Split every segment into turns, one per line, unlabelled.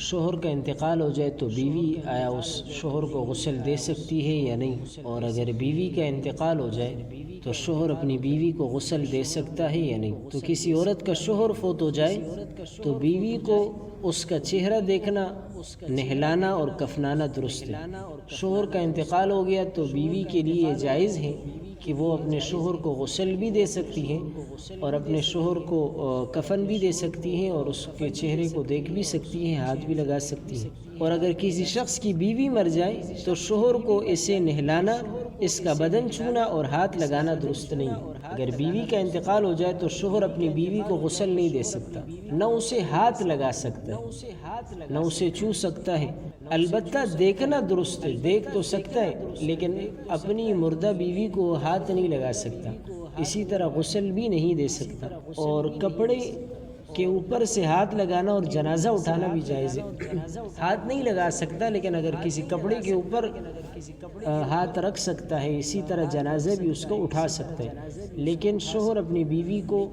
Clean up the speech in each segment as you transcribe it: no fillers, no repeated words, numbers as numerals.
شوہر کا انتقال ہو جائے تو بیوی آیا اس شوہر کو غسل دے سکتی ہے یا نہیں، اور اگر بیوی کا انتقال ہو جائے تو شوہر اپنی بیوی کو غسل دے سکتا ہے یا نہیں۔ تو کسی عورت کا شوہر فوت ہو جائے تو بیوی کو اس کا چہرہ دیکھنا، نہلانا اور کفنانا درست ہے۔ شوہر کا انتقال ہو گیا تو بیوی کے لیے یہ جائز ہے کہ وہ اپنے شوہر کو غسل بھی دے سکتی ہے اور اپنے شوہر کو کفن بھی دے سکتی ہے اور اس کے چہرے کو دیکھ بھی سکتی ہے، ہاتھ بھی لگا سکتی ہے۔ اور اگر کسی شخص کی بیوی مر جائے تو شوہر کو اسے نہلانا، اس کا بدن چھونا اور ہاتھ لگانا درست نہیں ہے۔ اگر بیوی کا انتقال ہو جائے تو شوہر اپنی بیوی کو غسل نہیں دے سکتا، نہ اسے ہاتھ لگا سکتا ہے، نہ اسے چھو سکتا ہے۔ البتہ دیکھنا درست ہے، دیکھ تو سکتا ہے لیکن اپنی مردہ بیوی کو ہاتھ نہیں لگا سکتا، اسی طرح غسل بھی نہیں دے سکتا۔ اور کپڑے کے اوپر سے ہاتھ لگانا اور جنازہ اٹھانا بھی جائز ہے۔ ہاتھ نہیں لگا سکتا لیکن اگر کسی کپڑے کے اوپر ہاتھ رکھ سکتا ہے، اسی طرح جنازہ بھی اس کو اٹھا سکتا ہے۔ لیکن شوہر اپنی بیوی کو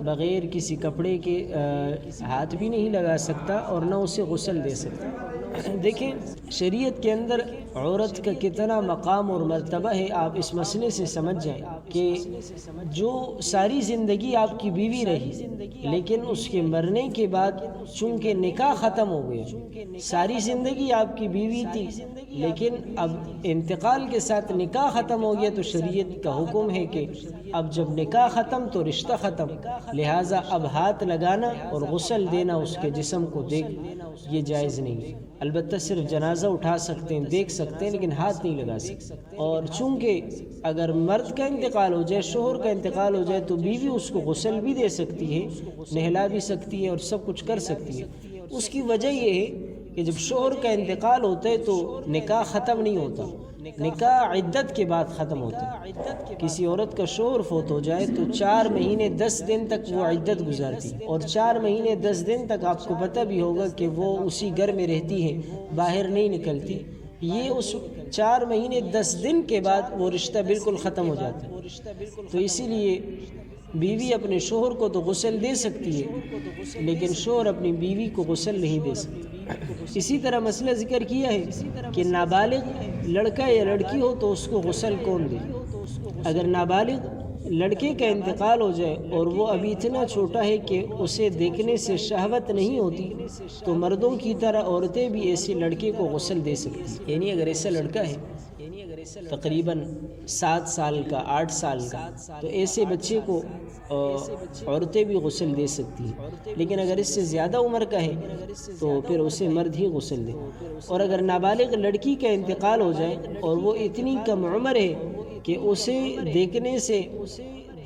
بغیر کسی کپڑے کے ہاتھ بھی نہیں لگا سکتا اور نہ اسے غسل دے سکتا۔ دیکھیں شریعت کے اندر عورت کا کتنا مقام اور مرتبہ ہے، آپ اس مسئلے سے سمجھ جائیں کہ جو ساری زندگی آپ کی بیوی رہی لیکن اس کے مرنے کے بعد چونکہ نکاح ختم ہو گیا، ساری زندگی آپ کی بیوی تھی لیکن اب انتقال کے ساتھ نکاح ختم ہو گیا، تو شریعت کا حکم ہے کہ اب جب نکاح ختم تو رشتہ ختم، لہٰذا اب ہاتھ لگانا اور غسل دینا اس کے جسم کو دیکھ یہ جائز نہیں ہے۔ البتہ صرف جنازہ اٹھا سکتے ہیں، دیکھ سکتے ہیں لیکن ہاتھ نہیں لگا سکتے۔ اور چونکہ اگر مرد کا انتقال ہو جائے، شوہر کا انتقال ہو جائے تو بیوی اس کو غسل بھی دے سکتی ہے، نہلا بھی سکتی ہے اور سب کچھ کر سکتی ہے۔ اس کی وجہ یہ ہے کہ جب شوہر کا انتقال ہوتا ہے تو نکاح ختم نہیں ہوتا، نکاح عدت کے بعد ختم ہوتا ہے۔ کسی عورت کا شوہر فوت ہو جائے تو 4 مہینے 10 دن تک وہ عدت گزارتی، اور 4 مہینے 10 دن تک آپ کو پتہ بھی ہوگا کہ وہ اسی گھر میں رہتی ہے، باہر نہیں نکلتی۔ یہ اس 4 مہینے 10 دن کے بعد وہ رشتہ بالکل ختم ہو جاتا ہے۔ تو اسی لیے بیوی اپنے شوہر کو تو غسل دے سکتی ہے لیکن شوہر اپنی بیوی کو غسل نہیں دے سکتا۔ اسی طرح مسئلہ ذکر کیا ہے کہ نابالغ لڑکا یا لڑکی ہو تو اس کو غسل کون دے۔ اگر نابالغ لڑکے کا انتقال ہو جائے اور وہ ابھی اتنا چھوٹا ہے کہ اسے دیکھنے سے شہوت نہیں ہوتی تو مردوں کی طرح عورتیں بھی ایسے لڑکے کو غسل دے سکتی ہیں۔ یعنی اگر ایسا لڑکا ہے تقریباً 7 سال کا 8 سال کا تو ایسے بچے کو عورتیں بھی غسل دے سکتی ہیں، لیکن اگر اس سے زیادہ عمر کا ہے تو پھر اسے مرد ہی غسل دے۔ اور اگر نابالغ لڑکی کا انتقال ہو جائے اور وہ اتنی کم عمر ہے کہ اسے دیکھنے سے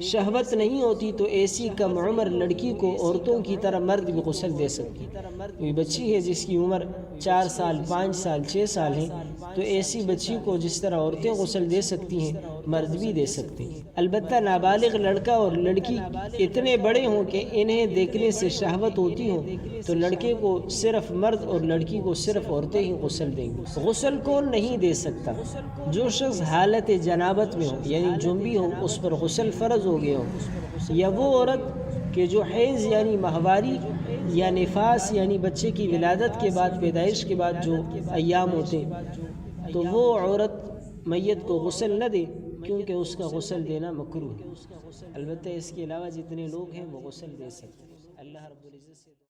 شہوت نہیں ہوتی تو ایسی کم عمر لڑکی کو عورتوں کی طرح مرد بھی غسل دے سکتی۔ کوئی بچی ہے جس کی عمر 4 سال 5 سال 6 سال ہے تو ایسی بچی کو جس طرح عورتیں غسل دے سکتی ہیں مرد بھی دے سکتے ہیں۔ البتہ نابالغ لڑکا اور لڑکی اتنے بڑے ہوں کہ انہیں دیکھنے سے شہوت ہوتی ہو تو لڑکے کو صرف مرد اور لڑکی کو صرف عورتیں ہی غسل دیں گے۔ غسل کون نہیں دے سکتا؟ جو شخص حالت جنابت میں ہو یعنی جنبی ہو، اس پر غسل فرض ہو گیا ہو، یا وہ عورت کہ جو حیض یعنی ماہواری یا نفاس یعنی بچے کی ولادت کے بعد پیدائش کے بعد جو ایام ہوتے تو وہ عورت میت کو غسل نہ دے کیونکہ اس کا غسل دینا مکروہ ہے۔ البتہ اس کے علاوہ جتنے لوگ ہیں وہ غسل دے سکتے ہیں۔ اللہ رب العزت سے